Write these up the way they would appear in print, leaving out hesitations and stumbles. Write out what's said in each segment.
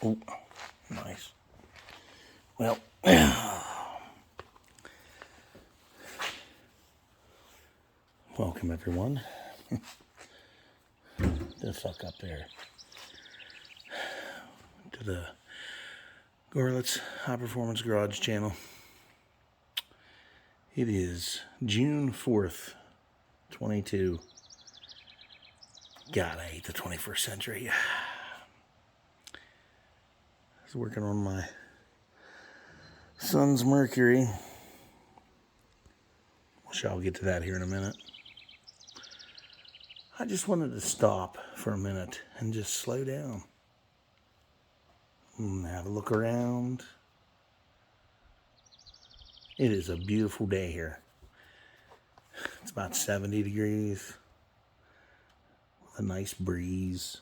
Oh, nice. Well, welcome everyone. The fuck up there to the Gorlitz High Performance Garage channel. It is June 4th, 22. God, I hate the 21st century. I was working on my son's Mercury, which I'll get to that here in a minute. I just wanted to stop for a minute and just slow down and have a look around. It is a beautiful day here. It's about 70 degrees with a nice breeze.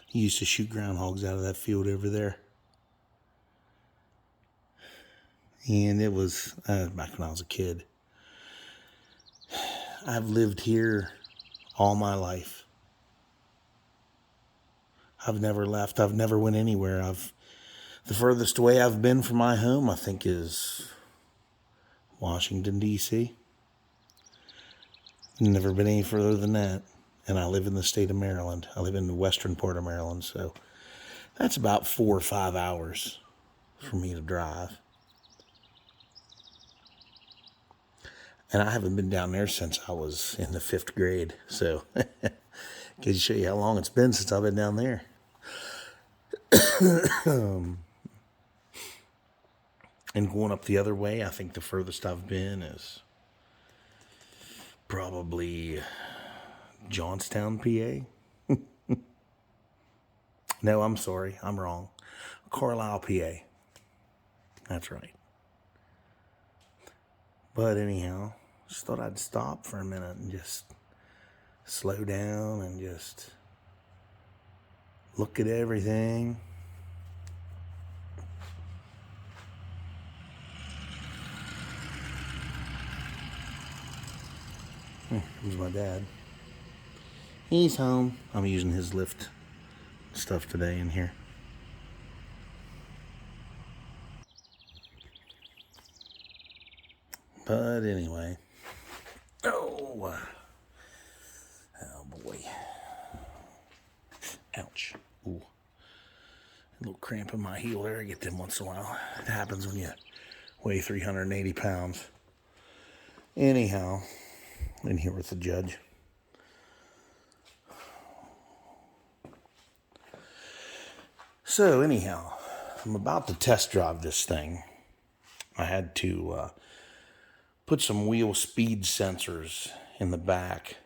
He used to shoot groundhogs out of that field over there. And it was back when I was a kid. I've lived here all my life. I've never left. I've never went anywhere. The furthest away I've been from my home, I think, is Washington, D.C. Never been any further than that. And I live in the state of Maryland. I live in the western part of Maryland, so that's about 4 or 5 hours for me to drive. And I haven't been down there since I was in the 5th grade, so can show you how long it's been since I've been down there. And going up the other way, I think the furthest I've been is probably Johnstown, PA. No, I'm sorry. I'm wrong. Carlisle, PA. That's right. But anyhow, just thought I'd stop for a minute and just slow down and just look at everything. Here's my dad. He's home. I'm using his lift stuff today in here. But anyway. Oh boy. Ouch. Ooh. A little cramp in my heel there. I get them once in a while. It happens when you weigh 380 pounds. Anyhow, in here with the judge. So anyhow, I'm about to test drive this thing. I had to put some wheel speed sensors in the back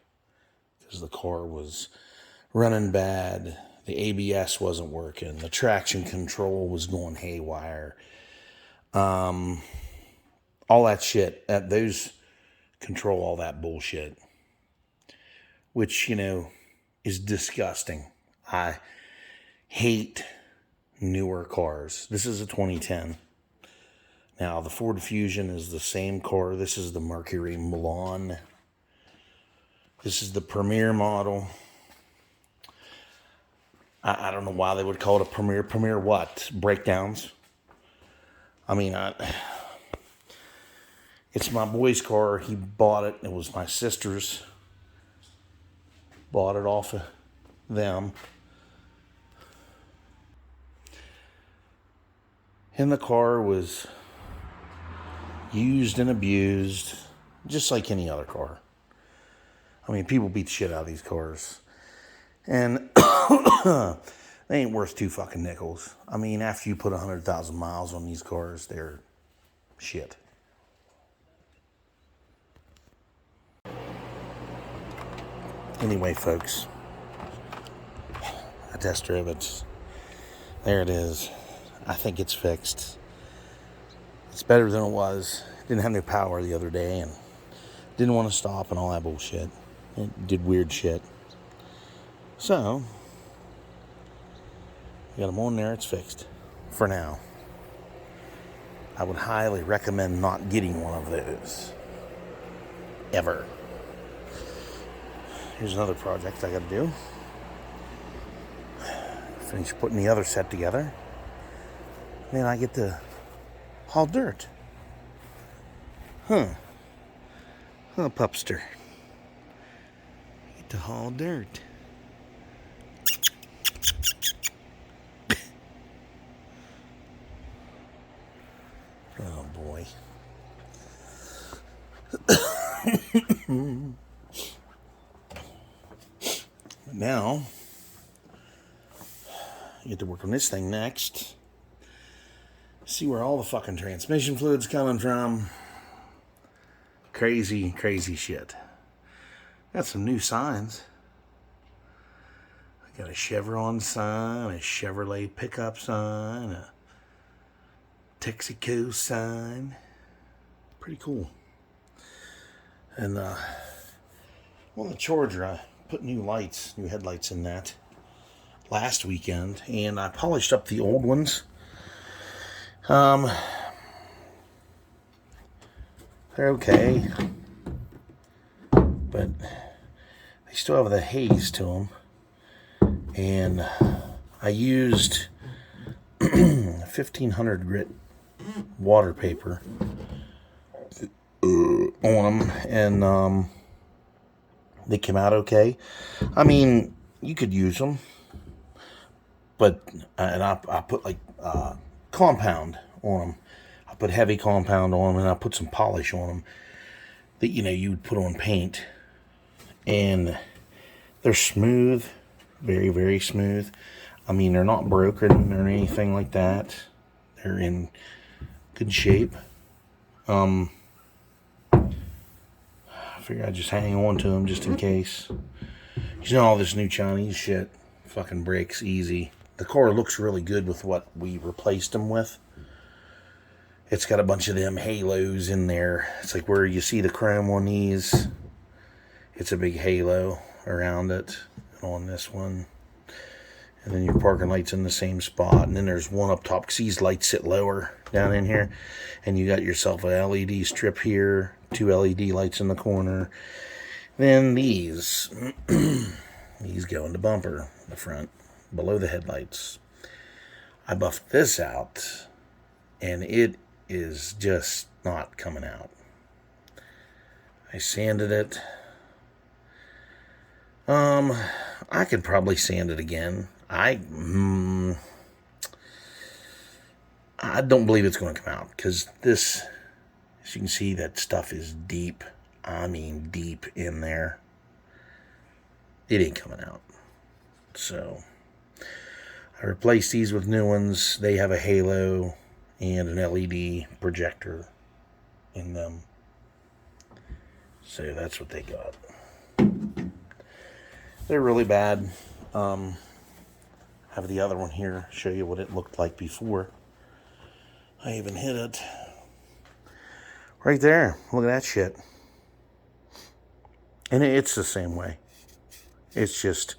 because the car was running bad. The ABS wasn't working. The traction control was going haywire. All that shit. Those control all that bullshit. Which, is disgusting. I hate newer cars. This is a 2010. Now, the Ford Fusion is the same car. This is the Mercury Milan. This is the Premier model. I don't know why they would call it a Premier. Premier what? Breakdowns? I mean, it's my boy's car. He bought it. It was my sister's. Bought it off of them. And the car was used and abused, just like any other car. I mean, people beat the shit out of these cars. And they ain't worth 2 fucking nickels. I mean, after you put 100,000 miles on these cars, they're shit. Anyway, folks, I test drove it. There it is. I think it's fixed. It's better than it was. Didn't have no power the other day and didn't want to stop and all that bullshit. It did weird shit. So, got them on there. It's fixed for now. I would highly recommend not getting one of those. Ever. Here's another project I gotta do. Finish putting the other set together. Then I get to haul dirt. Huh, Pupster. Get to haul dirt. Oh boy. Now, I get to work on this thing next. See where all the fucking transmission fluid's coming from. Crazy, crazy shit. Got some new signs. I got a Chevron sign, a Chevrolet pickup sign, a Texaco sign. Pretty cool. And on the Charger, I put new headlights in that last weekend, and I polished up the old ones. They're okay, but they still have the haze to them. And I used 1500 grit water paper on them, and they came out okay. I mean, you could use them, but I put like compound on them. I put heavy compound on them, and I put some polish on them that you would put on paint, and they're smooth, very, very smooth. I mean, they're not broken or anything like that. They're in good shape. I figure I'd just hang on to them just in case. All this new Chinese shit fucking breaks easy. The car looks really good with what we replaced them with. It's got a bunch of them halos in there. It's like where you see the chrome on these. It's a big halo around it on this one. And then your parking light's in the same spot. And then there's one up top because these lights sit lower down in here. And you got yourself a LED strip here. 2 LED lights in the corner. Then these. These go in the bumper, the front, below the headlights. I buffed this out. And it is just not coming out. I sanded it. I could probably sand it again. I don't believe it's going to come out because this, as you can see, that stuff is deep. I mean, deep in there. It ain't coming out. So I replaced these with new ones. They have a halo and an LED projector in them. So that's what they got. They're really bad. Have the other one here, show you what it looked like before I even hit it. Right there. Look at that shit. And it's the same way. It's just,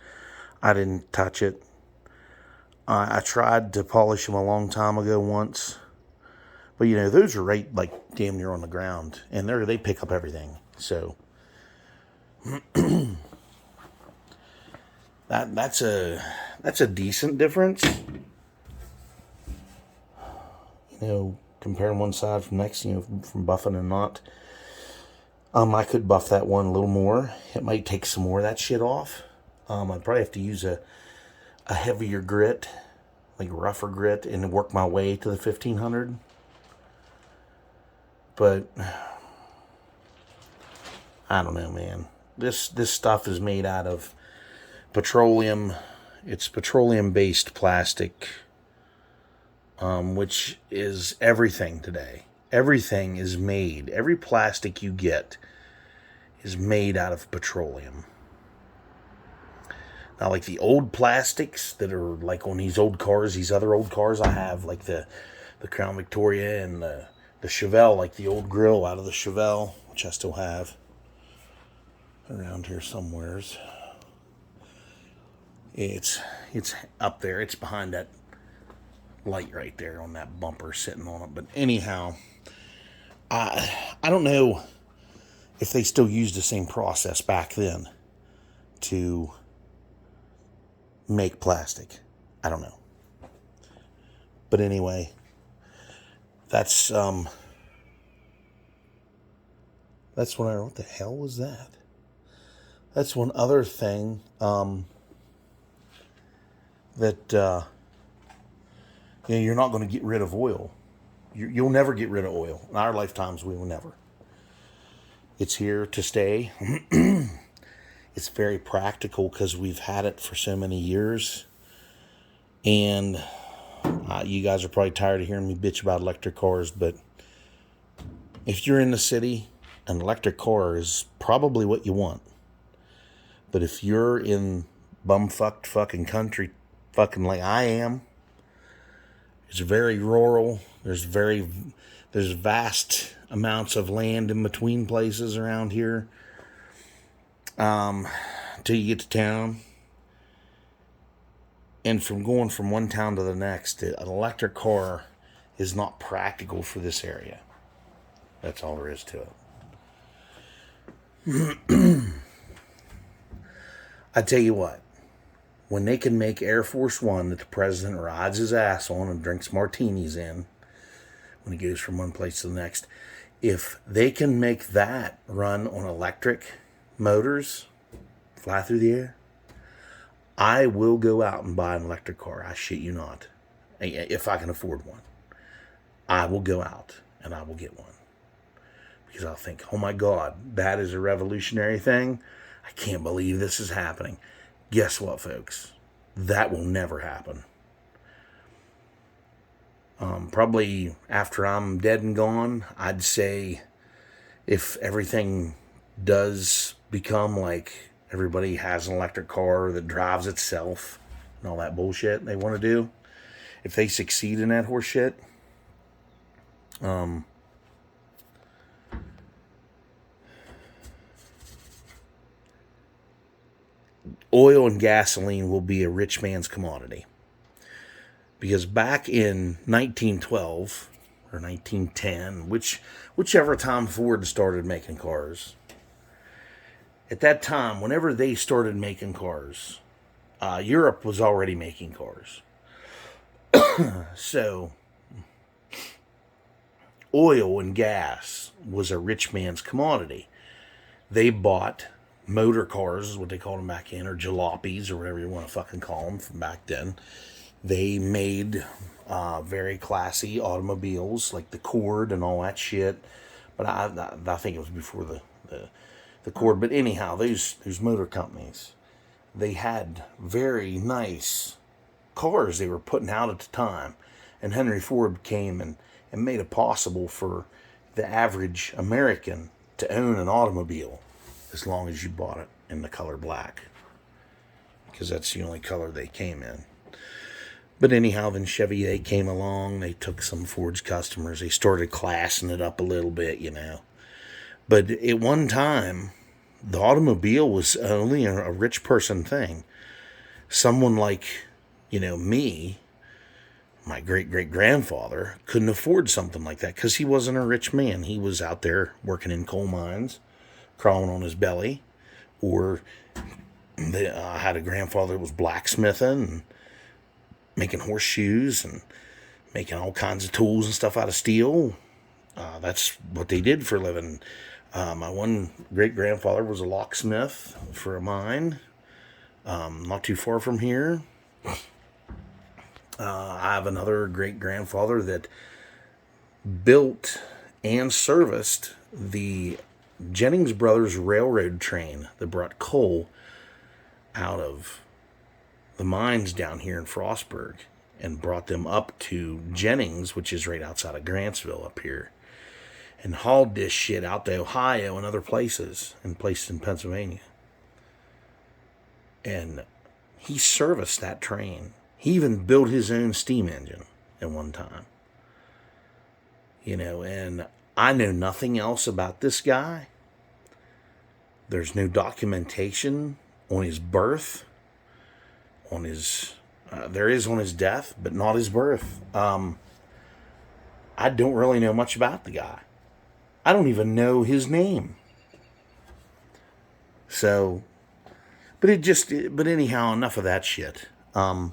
I didn't touch it. I tried to polish them a long time ago once. But those are right like damn near on the ground. And they pick up everything. So that's a decent difference. Comparing one side from next, from buffing and not. I could buff that one a little more. It might take some more of that shit off. I'd probably have to use a heavier grit, like rougher grit, and work my way to the 1500. But I don't know, man. This stuff is made out of petroleum. It's petroleum-based plastic, which is everything today. Everything is made. Every plastic you get is made out of petroleum. Now, like the old plastics that are like on these old cars, these other old cars I have, like the Crown Victoria and the Chevelle, like the old grill out of the Chevelle, which I still have around here somewheres. It's up there. It's behind that light right there on that bumper sitting on it. But anyhow, I don't know if they still used the same process back then to make plastic. I don't know. But anyway, that's what what the hell was that? That's one other thing that you're not going to get rid of oil. You'll never get rid of oil. In our lifetimes, we will never. It's here to stay. It's very practical because we've had it for so many years. And you guys are probably tired of hearing me bitch about electric cars, but if you're in the city, an electric car is probably what you want. But if you're in bumfucked fucking country, fucking like I am, it's very rural. There's vast amounts of land in between places around here. Till you get to town. And from going from one town to the next, an electric car is not practical for this area. That's all there is to it. I tell you what, when they can make Air Force One that the president rides his ass on and drinks martinis in when he goes from one place to the next, if they can make that run on electric motors, fly through the air, I will go out and buy an electric car. I shit you not. If I can afford one, I will go out and I will get one. Because I'll think, oh my God, that is a revolutionary thing. I can't believe this is happening. Guess what, folks? That will never happen. Probably after I'm dead and gone, I'd say if everything does become like everybody has an electric car that drives itself and all that bullshit they want to do, if they succeed in that horse shit, oil and gasoline will be a rich man's commodity. Because back in 1912 or 1910, whichever time Ford started making cars, at that time, whenever they started making cars, Europe was already making cars. So, oil and gas was a rich man's commodity. They bought motor cars, is what they called them back in, or jalopies, or whatever you want to fucking call them from back then. They made very classy automobiles, like the Cord and all that shit. But I think it was before the Cord. But anyhow, those motor companies, they had very nice cars they were putting out at the time. And Henry Ford came and made it possible for the average American to own an automobile as long as you bought it in the color black. Because that's the only color they came in. But anyhow, then Chevy, they came along. They took some Ford's customers. They started classing it up a little bit, you know. But at one time, the automobile was only a rich person thing. Someone like, me, my great-great-grandfather, couldn't afford something like that because he wasn't a rich man. He was out there working in coal mines, crawling on his belly. Or I had a grandfather that was blacksmithing and making horseshoes and making all kinds of tools and stuff out of steel. That's what they did for a living. My one great-grandfather was a locksmith for a mine, not too far from here. I have another great-grandfather that built and serviced the Jennings Brothers Railroad train that brought coal out of the mines down here in Frostburg and brought them up to Jennings, which is right outside of Grantsville up here, and hauled this shit out to Ohio and other places and places in Pennsylvania. And he serviced that train. He even built his own steam engine at one time. And I know nothing else about this guy. There's no documentation on his birth, on his There is on his death, but not his birth. I don't really know much about the guy. I don't even know his name. So, but anyhow, enough of that shit. I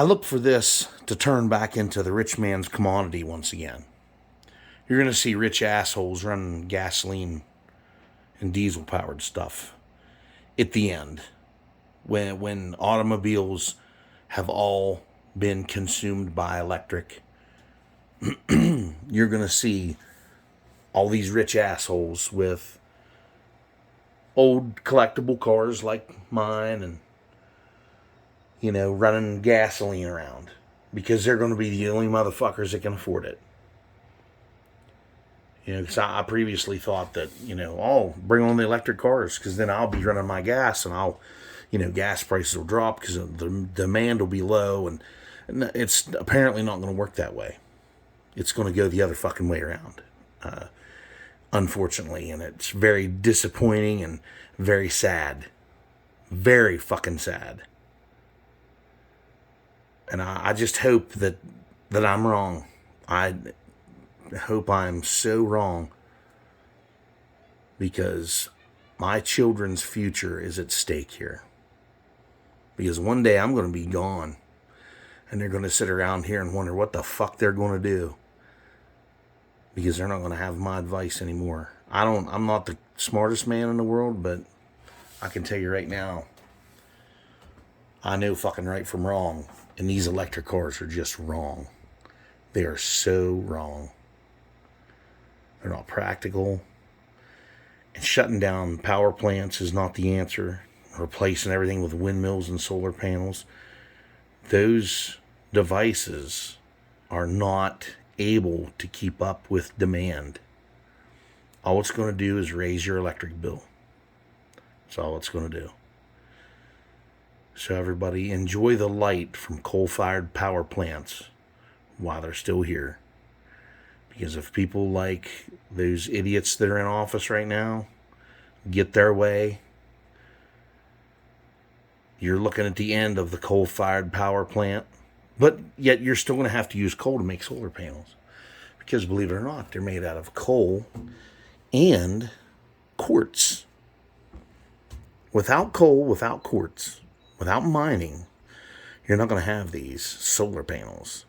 look for this to turn back into the rich man's commodity once again. You're going to see rich assholes running gasoline and diesel powered stuff at the end. When automobiles have all been consumed by electric, you're going to see all these rich assholes with old collectible cars like mine and, running gasoline around because they're going to be the only motherfuckers that can afford it. Because I previously thought that, bring on the electric cars because then I'll be running my gas and gas prices will drop because the demand will be low. And it's apparently not going to work that way. It's going to go the other fucking way around, unfortunately. And it's very disappointing and very sad. Very fucking sad. And I just hope that I'm wrong. I hope I'm so wrong because my children's future is at stake here. Because one day I'm going to be gone and they're going to sit around here and wonder what the fuck they're going to do because they're not going to have my advice anymore. I'm not the smartest man in the world, but I can tell you right now, I know fucking right from wrong, and these electric cars are just wrong. They are so wrong. They're not practical. And shutting down power plants is not the answer. Replacing everything with windmills and solar panels. Those devices are not able to keep up with demand. All it's going to do is raise your electric bill. That's all it's going to do. So everybody, enjoy the light from coal-fired power plants while they're still here. Because if people like those idiots that are in office right now get their way, you're looking at the end of the coal-fired power plant. But yet you're still going to have to use coal to make solar panels. Because believe it or not, they're made out of coal and quartz. Without coal, without quartz, without mining, you're not going to have these solar panels.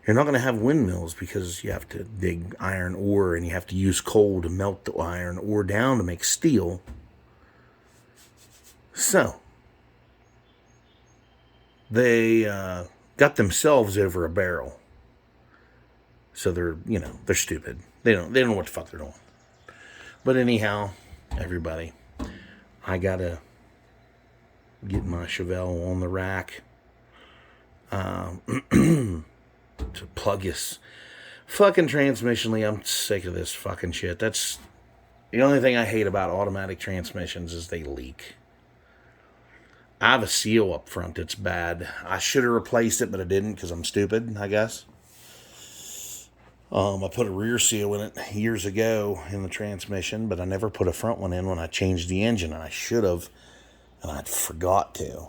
You're not going to have windmills because you have to dig iron ore and you have to use coal to melt the iron ore down to make steel. So, they got themselves over a barrel. So they're stupid. They don't know what the fuck they're doing. But anyhow, everybody, I gotta get my Chevelle on the rack. To plug his fucking transmission. I'm sick of this fucking shit. That's the only thing I hate about automatic transmissions is they leak. I have a seal up front that's bad. I should have replaced it, but I didn't because I'm stupid, I guess. I put a rear seal in it years ago in the transmission, but I never put a front one in when I changed the engine, and I should have, and I forgot to.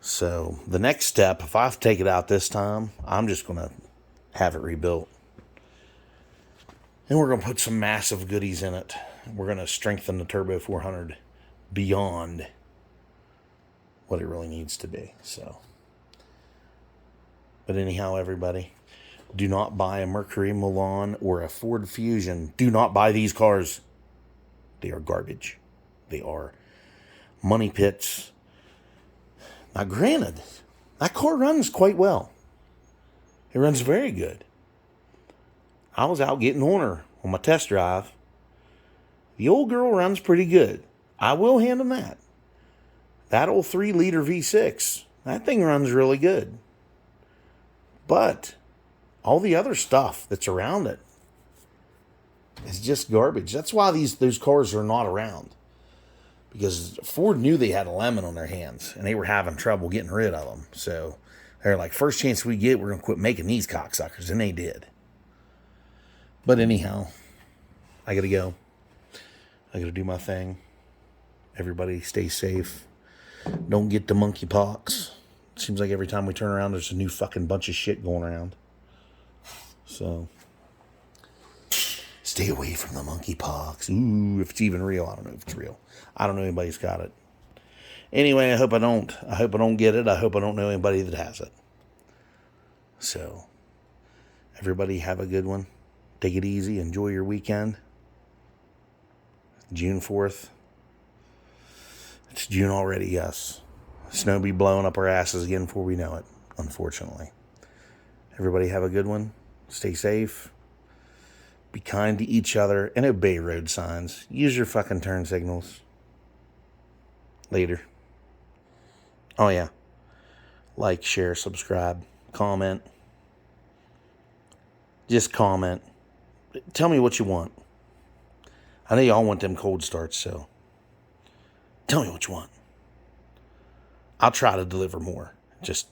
So the next step, if I take it out this time, I'm just going to have it rebuilt. And we're going to put some massive goodies in it. We're going to strengthen the Turbo 400 beyond what it really needs to be. So, but anyhow, everybody, do not buy a Mercury Milan or a Ford Fusion. Do not buy these cars. They are garbage. They are money pits. Now, granted, that car runs quite well. It runs very good. I was out getting on her on my test drive. The old girl runs pretty good. I will hand them that. That old 3-liter V6, that thing runs really good. But all the other stuff that's around it is just garbage. That's why those cars are not around. Because Ford knew they had a lemon on their hands, and they were having trouble getting rid of them. So they're like, first chance we get, we're going to quit making these cocksuckers. And they did. But anyhow, I got to go. I got to do my thing. Everybody stay safe. don't get the monkeypox. Seems like every time we turn around, there's a new fucking bunch of shit going around. So, stay away from the monkeypox. Ooh, if it's even real. I don't know if it's real. I don't know anybody's got it. Anyway, I hope I don't. I hope I don't get it. I hope I don't know anybody that has it. So, everybody have a good one. Take it easy. Enjoy your weekend. June 4th. It's June already, yes. Snow be blowing up our asses again before we know it, unfortunately. Everybody have a good one. Stay safe. Be kind to each other and obey road signs. Use your fucking turn signals. Later. Oh, yeah. Like, share, subscribe, comment. Just comment. Tell me what you want. I know y'all want them cold starts, so tell me what you want. I'll try to deliver more. Just,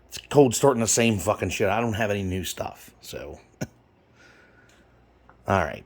it's cold starting the same fucking shit. I don't have any new stuff, so. All right.